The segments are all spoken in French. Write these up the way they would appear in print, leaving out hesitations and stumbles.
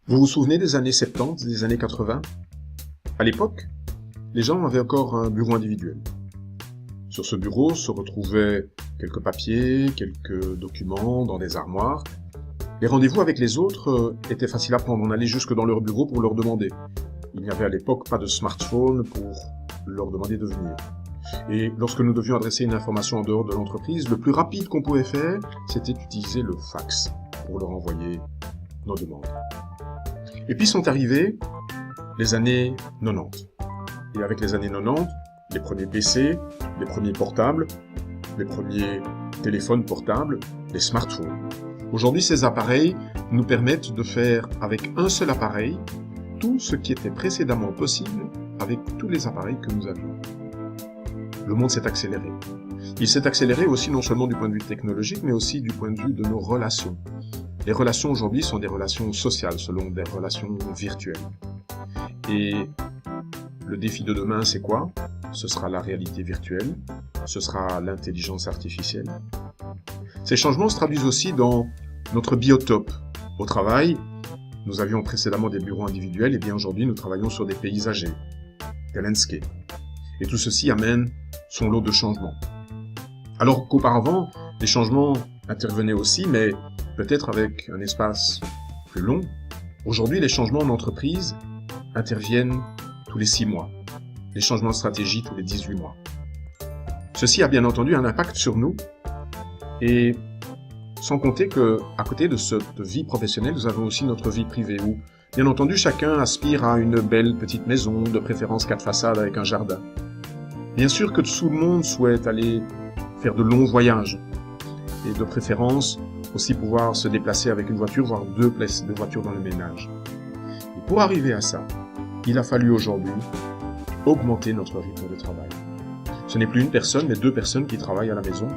Vous vous souvenez des années 70, des années 80? À l'époque, les gens avaient encore un bureau individuel. Sur ce bureau se retrouvaient quelques papiers, quelques documents dans des armoires. Les rendez-vous avec les autres étaient faciles à prendre. On allait jusque dans leur bureau pour leur demander. Il n'y avait à l'époque pas de smartphone pour leur demander de venir. Et lorsque nous devions adresser une information en dehors de l'entreprise, le plus rapide qu'on pouvait faire, c'était d'utiliser le fax pour leur envoyer nos demandes. Et puis sont arrivées les années 90. Et avec les années 90, les premiers PC, les premiers portables, les premiers téléphones portables, les smartphones. Aujourd'hui, ces appareils nous permettent de faire avec un seul appareil tout ce qui était précédemment possible avec tous les appareils que nous avions. Le monde s'est accéléré. Il s'est accéléré aussi non seulement du point de vue technologique, mais aussi du point de vue de nos relations. Les relations aujourd'hui sont des relations sociales, selon des relations virtuelles. Et le défi de demain, c'est quoi? Ce sera la réalité virtuelle, ce sera l'intelligence artificielle. Ces changements se traduisent aussi dans notre biotope. Au travail, nous avions précédemment des bureaux individuels, et bien aujourd'hui nous travaillons sur des paysagers, des landscapes. Et tout ceci amène son lot de changements. Alors qu'auparavant, les changements intervenaient aussi, mais peut-être avec un espace plus long. Aujourd'hui, les changements en entreprise interviennent tous les 6 mois. Les changements de stratégie tous les 18 mois. Ceci a bien entendu un impact sur nous, et sans compter que, à côté de cette vie professionnelle, nous avons aussi notre vie privée où, bien entendu, chacun aspire à une belle petite maison, de préférence 4 façades avec un jardin. Bien sûr que tout le monde souhaite aller faire de longs voyages, et de préférence aussi pouvoir se déplacer avec une voiture, voire deux voitures dans le ménage. Et pour arriver à ça, il a fallu aujourd'hui augmenter notre rythme de travail. Ce n'est plus une personne, mais 2 personnes qui travaillent à la maison.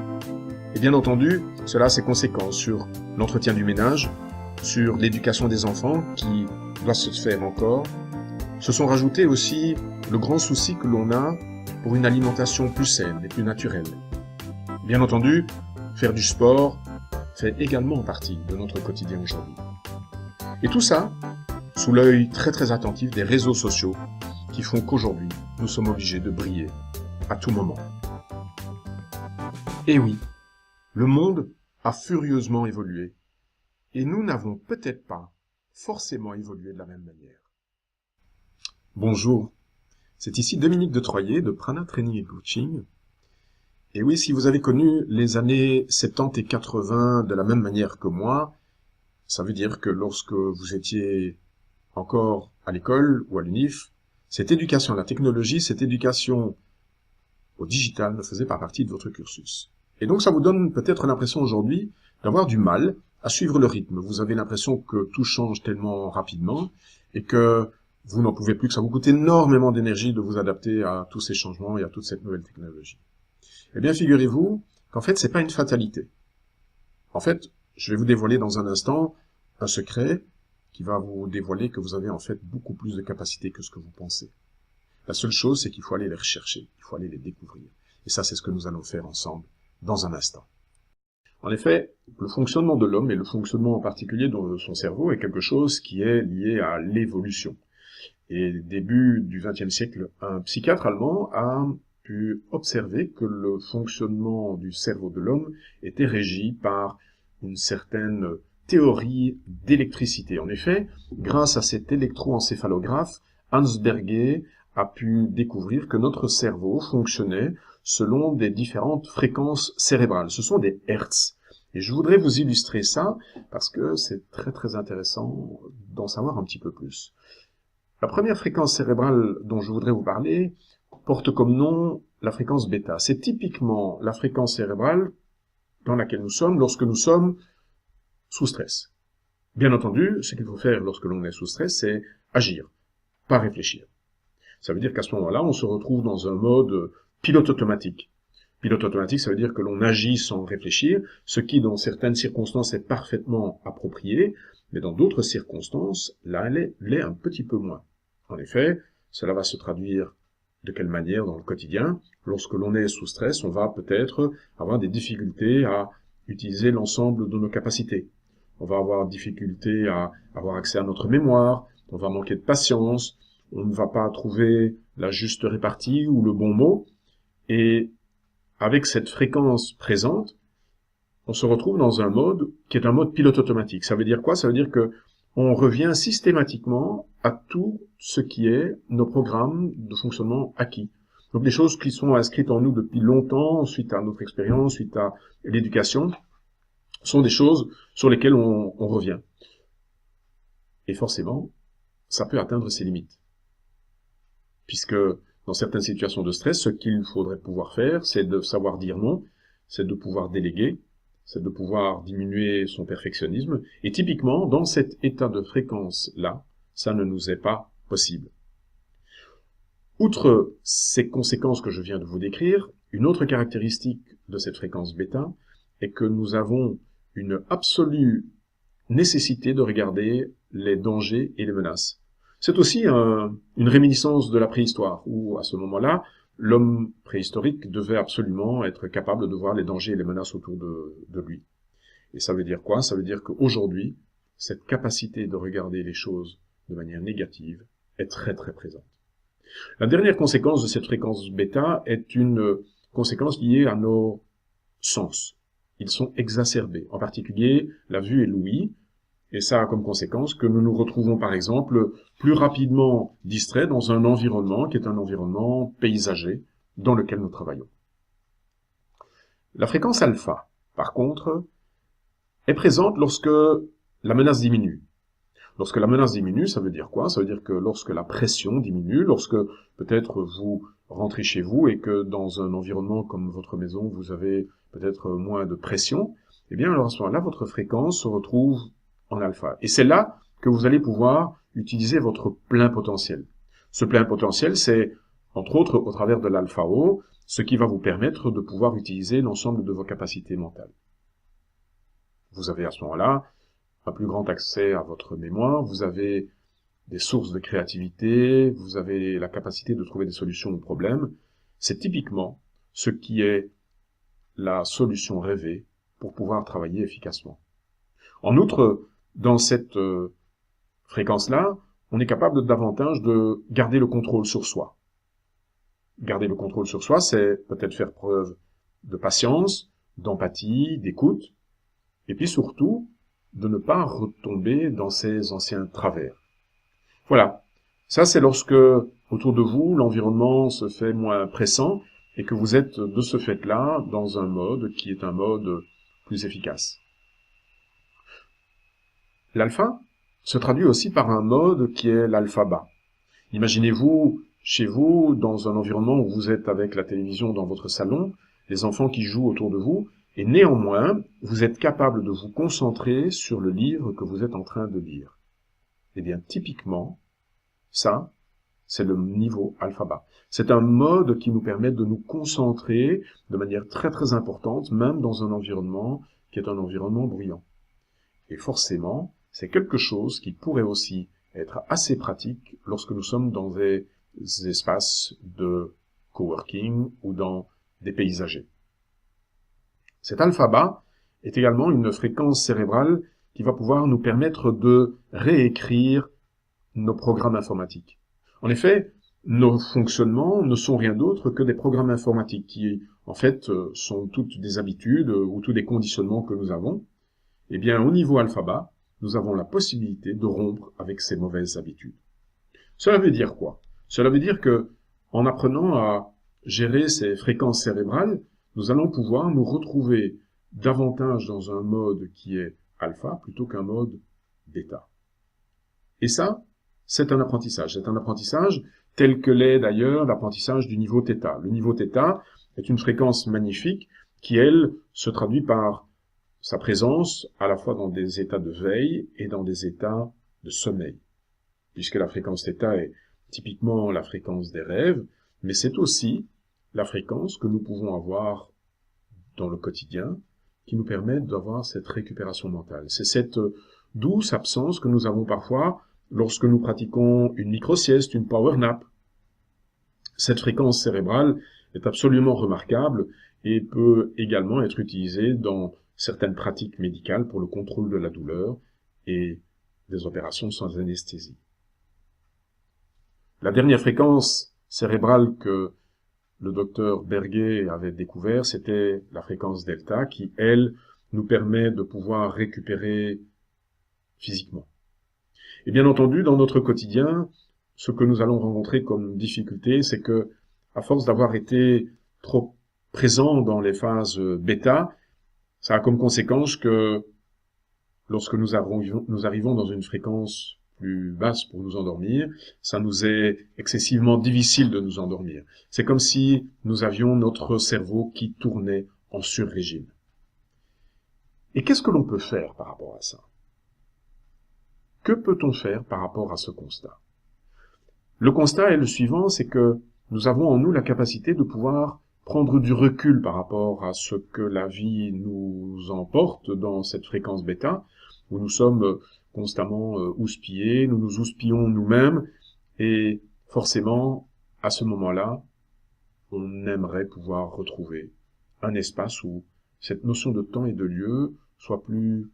Et bien entendu, cela a ses conséquences sur l'entretien du ménage, sur l'éducation des enfants qui doit se faire encore. Se sont rajoutés aussi le grand souci que l'on a pour une alimentation plus saine et plus naturelle. Bien entendu, faire du sport fait également partie de notre quotidien aujourd'hui. Et tout ça, sous l'œil très attentif des réseaux sociaux qui font qu'aujourd'hui, nous sommes obligés de briller à tout moment. Et oui, le monde a furieusement évolué et nous n'avons peut-être pas forcément évolué de la même manière. Bonjour, c'est ici Dominique de Troyer de Prana Training et Coaching. Et oui, si vous avez connu les années 70 et 80 de la même manière que moi, ça veut dire que lorsque vous étiez encore à l'école ou à l'UNIF, cette éducation à la technologie, cette éducation au digital ne faisait pas partie de votre cursus. Et donc ça vous donne peut-être l'impression aujourd'hui d'avoir du mal à suivre le rythme. Vous avez l'impression que tout change tellement rapidement et que vous n'en pouvez plus, que ça vous coûte énormément d'énergie de vous adapter à tous ces changements et à toute cette nouvelle technologie. Eh bien, figurez-vous qu'en fait, c'est pas une fatalité. En fait, je vais vous dévoiler dans un instant un secret qui va vous dévoiler que vous avez en fait beaucoup plus de capacités que ce que vous pensez. La seule chose, c'est qu'il faut aller les rechercher, il faut aller les découvrir. Et ça, c'est ce que nous allons faire ensemble dans un instant. En effet, le fonctionnement de l'homme et le fonctionnement en particulier de son cerveau est quelque chose qui est lié à l'évolution. Et début du XXe siècle, un psychiatre allemand a pu observer que le fonctionnement du cerveau de l'homme était régi par une certaine théorie d'électricité. En effet, grâce à cet électroencéphalographe, Hans Berger a pu découvrir que notre cerveau fonctionnait selon des différentes fréquences cérébrales. Ce sont des hertz. Et je voudrais vous illustrer ça parce que c'est très intéressant d'en savoir un petit peu plus. La première fréquence cérébrale dont je voudrais vous parler porte comme nom la fréquence bêta. C'est typiquement la fréquence cérébrale dans laquelle nous sommes lorsque nous sommes sous stress. Bien entendu, ce qu'il faut faire lorsque l'on est sous stress, c'est agir, pas réfléchir. Ça veut dire qu'à ce moment-là, on se retrouve dans un mode pilote automatique. Pilote automatique, ça veut dire que l'on agit sans réfléchir, ce qui, dans certaines circonstances, est parfaitement approprié, mais dans d'autres circonstances, là, elle l'est un petit peu moins. En effet, cela va se traduire de quelle manière dans le quotidien? Lorsque l'on est sous stress, on va peut-être avoir des difficultés à utiliser l'ensemble de nos capacités. on va avoir difficulté à avoir accès à notre mémoire, on va manquer de patience, on ne va pas trouver la juste répartie ou le bon mot. Et avec cette fréquence présente, on se retrouve dans un mode qui est un mode pilote automatique. Ça veut dire quoi? Ça veut dire que on revient systématiquement à tout ce qui est nos programmes de fonctionnement acquis. Donc des choses qui sont inscrites en nous depuis longtemps, suite à notre expérience, suite à l'éducation, sont des choses sur lesquelles on revient. Et forcément, ça peut atteindre ses limites. Puisque dans certaines situations de stress, ce qu'il faudrait pouvoir faire, c'est de savoir dire non, c'est de pouvoir déléguer, c'est de pouvoir diminuer son perfectionnisme. Et typiquement, dans cet état de fréquence-là, ça ne nous est pas possible. Outre ces conséquences que je viens de vous décrire, une autre caractéristique de cette fréquence bêta est que nous avons une absolue nécessité de regarder les dangers et les menaces. C'est aussi une réminiscence de la préhistoire, où à ce moment-là, l'homme préhistorique devait absolument être capable de voir les dangers et les menaces autour de lui. Et ça veut dire quoi? Ça veut dire qu'aujourd'hui, cette capacité de regarder les choses de manière négative est très très présente. La dernière conséquence de cette fréquence bêta est une conséquence liée à nos sens. Ils sont exacerbés, en particulier la vue et l'ouïe, et ça a comme conséquence que nous nous retrouvons par exemple plus rapidement distraits dans un environnement qui est un environnement paysager dans lequel nous travaillons. La fréquence alpha, par contre, est présente lorsque la menace diminue. Lorsque la menace diminue, ça veut dire quoi? Ça veut dire que lorsque la pression diminue, lorsque peut-être vous rentrez chez vous et que dans un environnement comme votre maison, vous avez peut-être moins de pression, eh bien alors à ce moment-là, votre fréquence se retrouve en alpha. Et c'est là que vous allez pouvoir utiliser votre plein potentiel. Ce plein potentiel, c'est, entre autres, au travers de l'alpha O, ce qui va vous permettre de pouvoir utiliser l'ensemble de vos capacités mentales. Vous avez à ce moment-là un plus grand accès à votre mémoire, vous avez des sources de créativité, vous avez la capacité de trouver des solutions aux problèmes. C'est typiquement ce qui est la solution rêvée pour pouvoir travailler efficacement. En outre, dans cette fréquence-là, on est capable davantage de garder le contrôle sur soi. Garder le contrôle sur soi, c'est peut-être faire preuve de patience, d'empathie, d'écoute, et puis surtout, de ne pas retomber dans ses anciens travers. Voilà. Ça, c'est lorsque, autour de vous, l'environnement se fait moins pressant et que vous êtes, de ce fait-là, dans un mode qui est un mode plus efficace. L'alpha se traduit aussi par un mode qui est l'alpha bas. Imaginez-vous, chez vous, dans un environnement où vous êtes avec la télévision dans votre salon, les enfants qui jouent autour de vous, et néanmoins, vous êtes capable de vous concentrer sur le livre que vous êtes en train de lire. Eh bien, typiquement, ça, c'est le niveau alpha bas. C'est un mode qui nous permet de nous concentrer de manière très très importante, même dans un environnement qui est un environnement bruyant. Et forcément, c'est quelque chose qui pourrait aussi être assez pratique lorsque nous sommes dans des espaces de coworking ou dans des paysagers. Cet alpha bas est également une fréquence cérébrale qui va pouvoir nous permettre de réécrire nos programmes informatiques. En effet, nos fonctionnements ne sont rien d'autre que des programmes informatiques qui, en fait, sont toutes des habitudes ou tous des conditionnements que nous avons. Eh bien, au niveau alpha bas, nous avons la possibilité de rompre avec ces mauvaises habitudes. Cela veut dire quoi? Cela veut dire que, en apprenant à gérer ces fréquences cérébrales, nous allons pouvoir nous retrouver davantage dans un mode qui est alpha plutôt qu'un mode bêta. Et ça, c'est un apprentissage. C'est un apprentissage tel que l'est d'ailleurs l'apprentissage du niveau θ. Le niveau θ est une fréquence magnifique qui, elle, se traduit par sa présence à la fois dans des états de veille et dans des états de sommeil. Puisque la fréquence θ est typiquement la fréquence des rêves, mais c'est aussi la fréquence que nous pouvons avoir dans le quotidien qui nous permet d'avoir cette récupération mentale. C'est cette douce absence que nous avons parfois lorsque nous pratiquons une micro-sieste, une power nap. Cette fréquence cérébrale est absolument remarquable et peut également être utilisée dans certaines pratiques médicales pour le contrôle de la douleur et des opérations sans anesthésie. La dernière fréquence cérébrale que le docteur Berger avait découvert, c'était la fréquence delta qui, elle, nous permet de pouvoir récupérer physiquement. Et bien entendu, dans notre quotidien, ce que nous allons rencontrer comme difficulté, c'est que, à force d'avoir été trop présent dans les phases bêta, ça a comme conséquence que lorsque nous arrivons dans une fréquence plus basse pour nous endormir, ça nous est excessivement difficile de nous endormir. C'est comme si nous avions notre cerveau qui tournait en sur-régime. Et qu'est-ce que l'on peut faire par rapport à ça? Que peut-on faire par rapport à ce constat? Le constat est le suivant, c'est que nous avons en nous la capacité de pouvoir prendre du recul par rapport à ce que la vie nous emporte dans cette fréquence bêta, où nous sommes constamment houspillés, nous nous houspillons nous-mêmes, et forcément, à ce moment-là, on aimerait pouvoir retrouver un espace où cette notion de temps et de lieu soit plus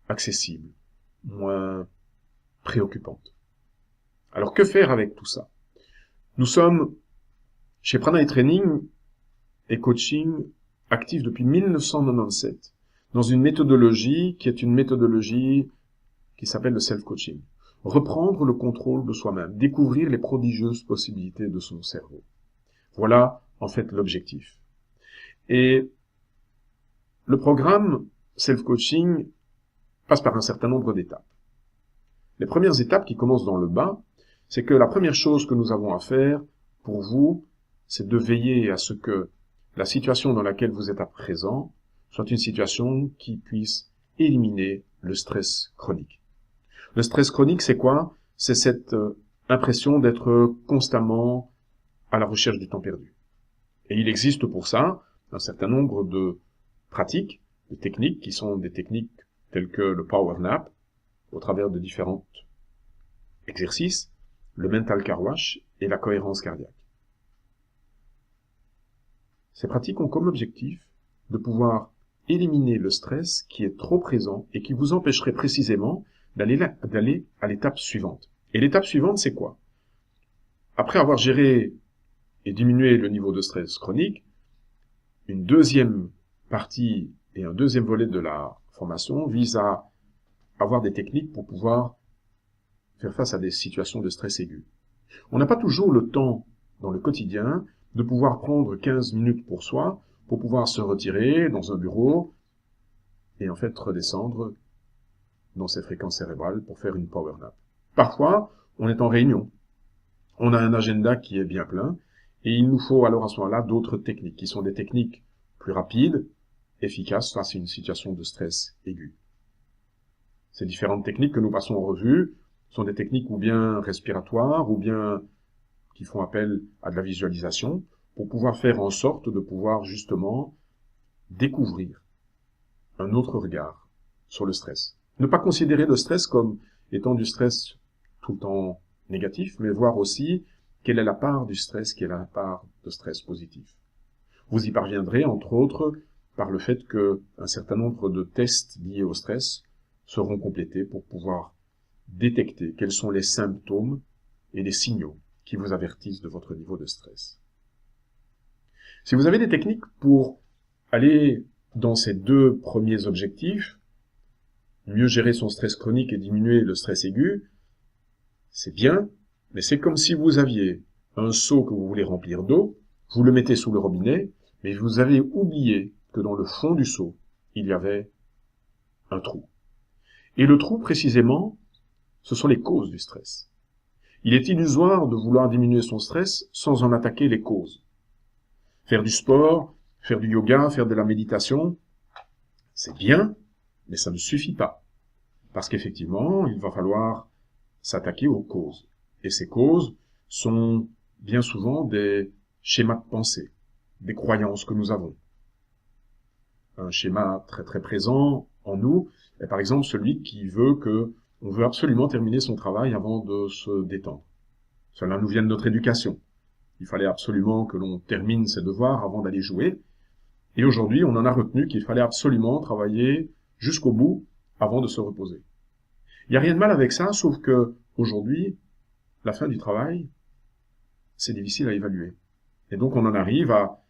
accessible, moins préoccupante. Alors que faire avec tout ça? Nous sommes, chez Prana et Training et Coaching, actifs depuis 1997, dans une méthodologie qui est une méthodologie qui s'appelle le self-coaching. Reprendre le contrôle de soi-même, découvrir les prodigieuses possibilités de son cerveau. Voilà, en fait, l'objectif. Et le programme self-coaching passe par un certain nombre d'étapes. Les premières étapes qui commencent dans le bas, c'est que la première chose que nous avons à faire pour vous, c'est de veiller à ce que la situation dans laquelle vous êtes à présent soit une situation qui puisse éliminer le stress chronique. Le stress chronique, c'est quoi? C'est cette impression d'être constamment à la recherche du temps perdu. Et il existe pour ça un certain nombre de pratiques, de techniques qui sont des techniques telles que le power nap, au travers de différents exercices, le mental car wash et la cohérence cardiaque. Ces pratiques ont comme objectif de pouvoir éliminer le stress qui est trop présent et qui vous empêcherait précisément d'aller à l'étape suivante. Et l'étape suivante, c'est quoi? Après avoir géré et diminué le niveau de stress chronique, une deuxième partie et un deuxième volet de la formation vise à avoir des techniques pour pouvoir faire face à des situations de stress aigu. On n'a pas toujours le temps dans le quotidien de pouvoir prendre 15 minutes pour soi, pour pouvoir se retirer dans un bureau et en fait redescendre dans ses fréquences cérébrales pour faire une power nap. Parfois, on est en réunion, on a un agenda qui est bien plein et il nous faut alors à ce moment-là d'autres techniques qui sont des techniques plus rapides, efficaces face à une situation de stress aigu. Ces différentes techniques que nous passons en revue sont des techniques ou bien respiratoires ou bien qui font appel à de la visualisation pour pouvoir faire en sorte de pouvoir justement découvrir un autre regard sur le stress. Ne pas considérer le stress comme étant du stress tout le temps négatif, mais voir aussi quelle est la part du stress, quelle est la part de stress positif. Vous y parviendrez, entre autres, par le fait que un certain nombre de tests liés au stress seront complétés pour pouvoir détecter quels sont les symptômes et les signaux qui vous avertissent de votre niveau de stress. Si vous avez des techniques pour aller dans ces deux premiers objectifs, mieux gérer son stress chronique et diminuer le stress aigu, c'est bien, mais c'est comme si vous aviez un seau que vous voulez remplir d'eau, vous le mettez sous le robinet, mais vous avez oublié que dans le fond du seau, il y avait un trou. Et le trou, précisément, ce sont les causes du stress. Il est illusoire de vouloir diminuer son stress sans en attaquer les causes. Faire du sport, faire du yoga, faire de la méditation, c'est bien, mais ça ne suffit pas. Parce qu'effectivement, il va falloir s'attaquer aux causes. Et ces causes sont bien souvent des schémas de pensée, des croyances que nous avons. Un schéma très très présent en nous est par exemple celui qui veut que on veut absolument terminer son travail avant de se détendre. Cela nous vient de notre éducation. Il fallait absolument que l'on termine ses devoirs avant d'aller jouer. Et aujourd'hui, on en a retenu qu'il fallait absolument travailler jusqu'au bout avant de se reposer. Il n'y a rien de mal avec ça, sauf que aujourd'hui, la fin du travail, c'est difficile à évaluer. Et donc on en arrive à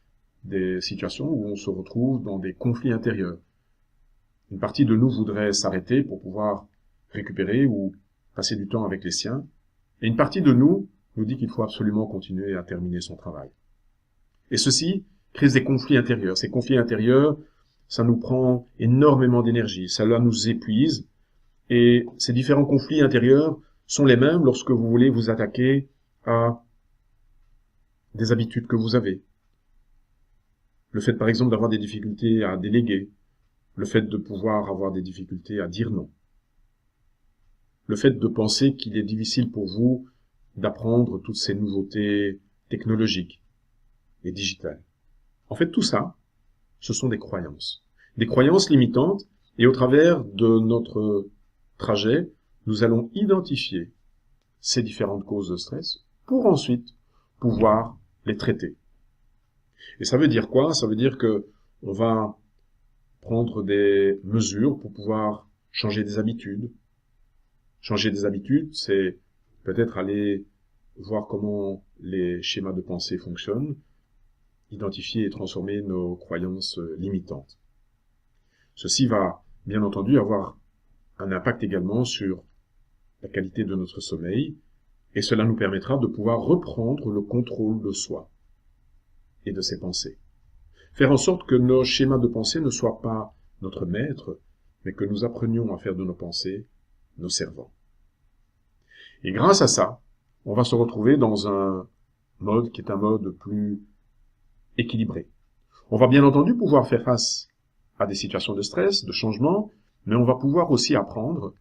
des situations où on se retrouve dans des conflits intérieurs. Une partie de nous voudrait s'arrêter pour pouvoir récupérer ou passer du temps avec les siens, et une partie de nous dit qu'il faut absolument continuer à terminer son travail. Et ceci crée des conflits intérieurs. Ces conflits intérieurs, ça nous prend énormément d'énergie, cela nous épuise, et ces différents conflits intérieurs sont les mêmes lorsque vous voulez vous attaquer à des habitudes que vous avez. Le fait, par exemple, d'avoir des difficultés à déléguer, le fait de pouvoir avoir des difficultés à dire non, le fait de penser qu'il est difficile pour vous d'apprendre toutes ces nouveautés technologiques et digitales. En fait, tout ça, ce sont des croyances limitantes, et au travers de notre trajet, nous allons identifier ces différentes causes de stress pour ensuite pouvoir les traiter. Et ça veut dire quoi? Ça veut dire que on va prendre des mesures pour pouvoir changer des habitudes. Changer des habitudes, c'est peut-être aller voir comment les schémas de pensée fonctionnent, identifier et transformer nos croyances limitantes. Ceci va, bien entendu, avoir un impact également sur la qualité de notre sommeil, et cela nous permettra de pouvoir reprendre le contrôle de soi et de ses pensées. Faire en sorte que nos schémas de pensée ne soient pas notre maître, mais que nous apprenions à faire de nos pensées nos servants. Et grâce à ça, on va se retrouver dans un mode qui est un mode plus équilibré. On va bien entendu pouvoir faire face à des situations de stress, de changement, mais on va pouvoir aussi apprendre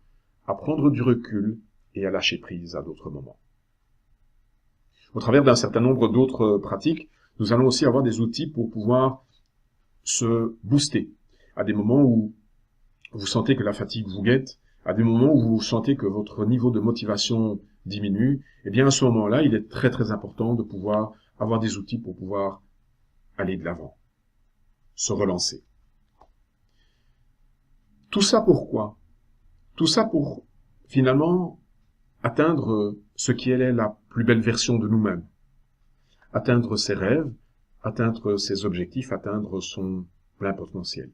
à prendre du recul et à lâcher prise à d'autres moments. Au travers d'un certain nombre d'autres pratiques, nous allons aussi avoir des outils pour pouvoir se booster à des moments où vous sentez que la fatigue vous guette, à des moments où vous sentez que votre niveau de motivation diminue. Eh bien, à ce moment-là, il est très très important de pouvoir avoir des outils pour pouvoir aller de l'avant, se relancer. Tout ça pourquoi? Tout ça pour, finalement, atteindre ce qui est la plus belle version de nous-mêmes. Atteindre ses rêves, atteindre ses objectifs, atteindre son plein potentiel.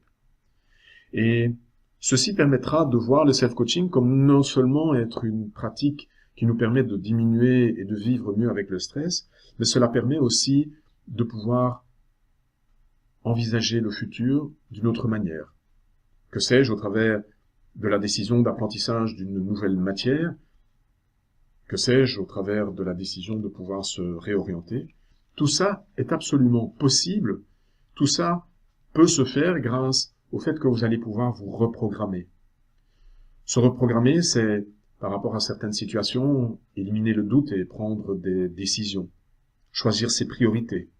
Et ceci permettra de voir le self-coaching comme non seulement être une pratique qui nous permet de diminuer et de vivre mieux avec le stress, mais cela permet aussi de pouvoir envisager le futur d'une autre manière. Que sais-je, au travers de la décision d'apprentissage d'une nouvelle matière, que sais-je, au travers de la décision de pouvoir se réorienter. Tout ça est absolument possible, tout ça peut se faire grâce au fait que vous allez pouvoir vous reprogrammer. Se reprogrammer, c'est, par rapport à certaines situations, éliminer le doute et prendre des décisions, choisir ses priorités.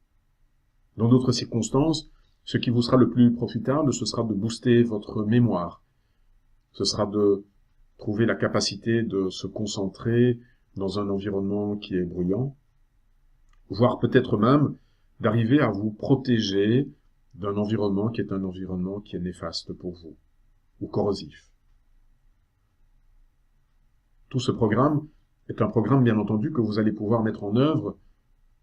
Dans d'autres circonstances, ce qui vous sera le plus profitable, ce sera de booster votre mémoire. Ce sera de trouver la capacité de se concentrer dans un environnement qui est bruyant, voire peut-être même d'arriver à vous protéger d'un environnement qui est néfaste pour vous, ou corrosif. Tout ce programme est un programme, bien entendu, que vous allez pouvoir mettre en œuvre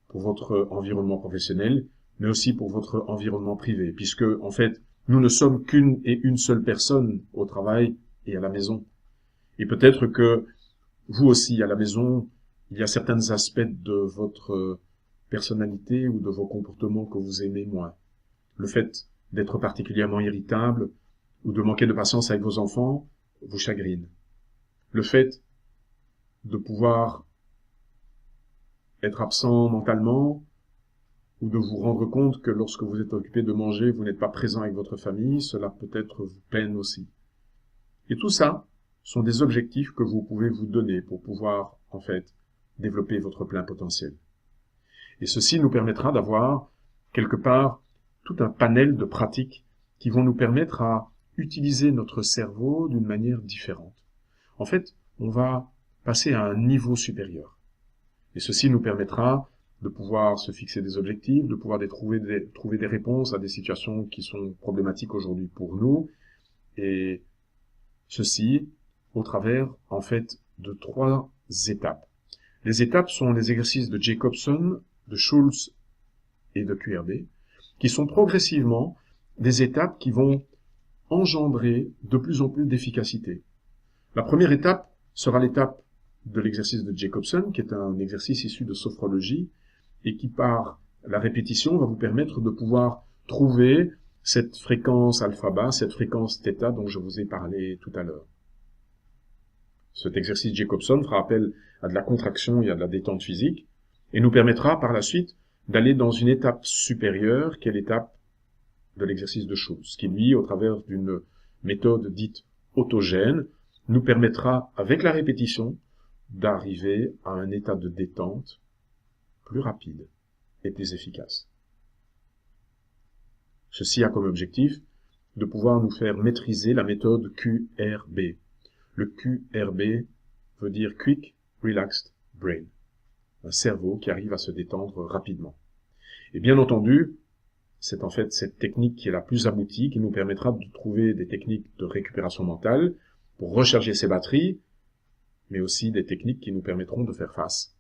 pour votre environnement professionnel, mais aussi pour votre environnement privé, puisque, en fait, nous ne sommes qu'une et une seule personne au travail et à la maison. Et peut-être que vous aussi, à la maison, il y a certains aspects de votre personnalité ou de vos comportements que vous aimez moins. Le fait d'être particulièrement irritable ou de manquer de patience avec vos enfants vous chagrine. Le fait de pouvoir être absent mentalement ou de vous rendre compte que lorsque vous êtes occupé de manger, vous n'êtes pas présent avec votre famille, cela peut-être vous peine aussi. Et tout ça sont des objectifs que vous pouvez vous donner pour pouvoir, en fait, développer votre plein potentiel. Et ceci nous permettra d'avoir, quelque part, tout un panel de pratiques qui vont nous permettre à utiliser notre cerveau d'une manière différente. En fait, on va passer à un niveau supérieur. Et ceci nous permettra de pouvoir se fixer des objectifs, de pouvoir trouver des réponses à des situations qui sont problématiques aujourd'hui pour nous, et ceci au travers, en fait, de 3 étapes. Les étapes sont les exercices de Jacobson, de Schultz et de QRB, qui sont progressivement des étapes qui vont engendrer de plus en plus d'efficacité. La première étape sera l'étape de l'exercice de Jacobson, qui est un exercice issu de sophrologie, et qui, par la répétition, va vous permettre de pouvoir trouver cette fréquence alpha-bas, cette fréquence θ dont je vous ai parlé tout à l'heure. Cet exercice Jacobson fera appel à de la contraction et à de la détente physique, et nous permettra par la suite d'aller dans une étape supérieure, qui est l'étape de l'exercice de Schultz, qui lui, au travers d'une méthode dite autogène, nous permettra, avec la répétition, d'arriver à un état de détente plus rapide et plus efficace. Ceci a comme objectif de pouvoir nous faire maîtriser la méthode QRB. Le QRB veut dire Quick Relaxed Brain, un cerveau qui arrive à se détendre rapidement. Et bien entendu, c'est en fait cette technique qui est la plus aboutie, qui nous permettra de trouver des techniques de récupération mentale pour recharger ses batteries, mais aussi des techniques qui nous permettront de faire face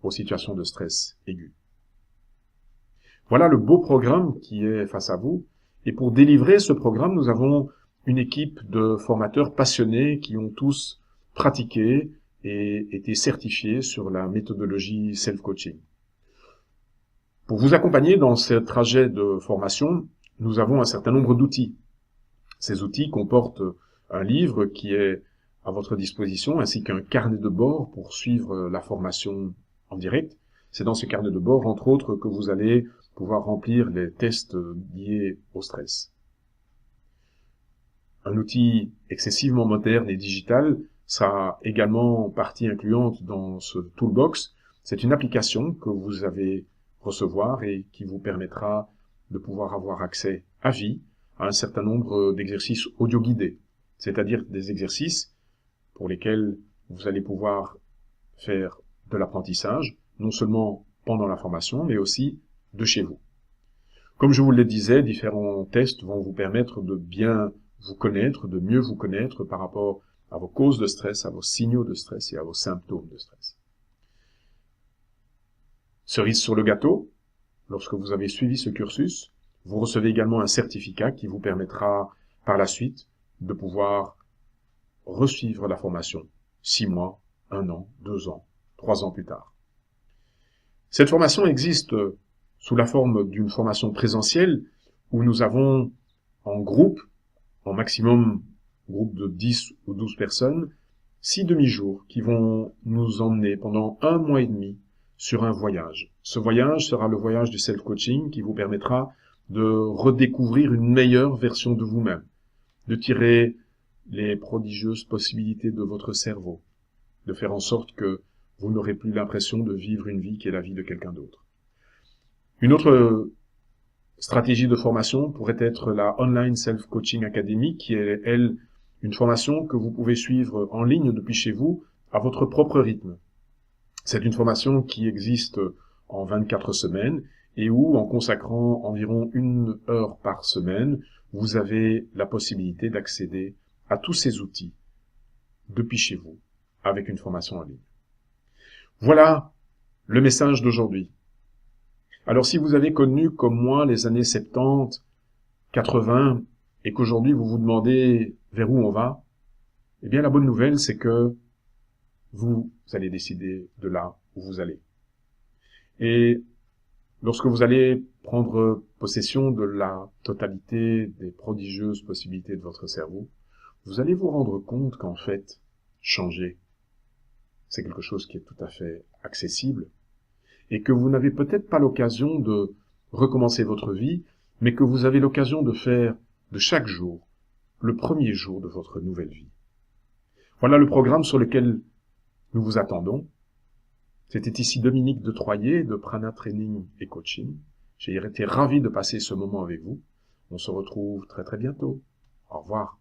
aux situations de stress aigu. Voilà le beau programme qui est face à vous. Et pour délivrer ce programme, nous avons une équipe de formateurs passionnés qui ont tous pratiqué et été certifiés sur la méthodologie self-coaching. Pour vous accompagner dans ce trajet de formation, nous avons un certain nombre d'outils. Ces outils comportent un livre qui est à votre disposition, ainsi qu'un carnet de bord pour suivre la formation en direct. C'est dans ce carnet de bord, entre autres, que vous allez pouvoir remplir les tests liés au stress. Un outil excessivement moderne et digital sera également partie incluante dans ce toolbox. C'est une application que vous allez recevoir et qui vous permettra de pouvoir avoir accès à vie à un certain nombre d'exercices audio guidés, c'est-à-dire des exercices pour lesquels vous allez pouvoir faire de l'apprentissage, non seulement pendant la formation, mais aussi de chez vous. Comme je vous le disais, différents tests vont vous permettre de bien vous connaître, de mieux vous connaître par rapport à vos causes de stress, à vos signaux de stress et à vos symptômes de stress. Cerise sur le gâteau, lorsque vous avez suivi ce cursus, vous recevez également un certificat qui vous permettra par la suite de pouvoir resuivre la formation 6 mois, 1 an, 2 ans, 3 ans plus tard. Cette formation existe sous la forme d'une formation présentielle où nous avons en groupe, en maximum groupe de 10 ou 12 personnes, 6 demi-jours qui vont nous emmener pendant 1 mois et demi sur un voyage. Ce voyage sera le voyage du self-coaching qui vous permettra de redécouvrir une meilleure version de vous-même, de tirer les prodigieuses possibilités de votre cerveau, de faire en sorte que vous n'aurez plus l'impression de vivre une vie qui est la vie de quelqu'un d'autre. Une autre stratégie de formation pourrait être la Online Self-Coaching Academy, qui est, elle, une formation que vous pouvez suivre en ligne depuis chez vous, à votre propre rythme. C'est une formation qui existe en 24 semaines, et où, en consacrant environ 1 heure par semaine, vous avez la possibilité d'accéder à tous ces outils depuis chez vous, avec une formation en ligne. Voilà le message d'aujourd'hui. Alors si vous avez connu comme moi les années 70, 80, et qu'aujourd'hui vous vous demandez vers où on va, eh bien la bonne nouvelle c'est que vous allez décider de là où vous allez. Et lorsque vous allez prendre possession de la totalité des prodigieuses possibilités de votre cerveau, vous allez vous rendre compte qu'en fait, changer, c'est quelque chose qui est tout à fait accessible, et que vous n'avez peut-être pas l'occasion de recommencer votre vie, mais que vous avez l'occasion de faire de chaque jour le premier jour de votre nouvelle vie. Voilà le programme sur lequel nous vous attendons. C'était ici Dominique de Troyer de Prana Training et Coaching. J'ai été ravi de passer ce moment avec vous. On se retrouve très très bientôt. Au revoir.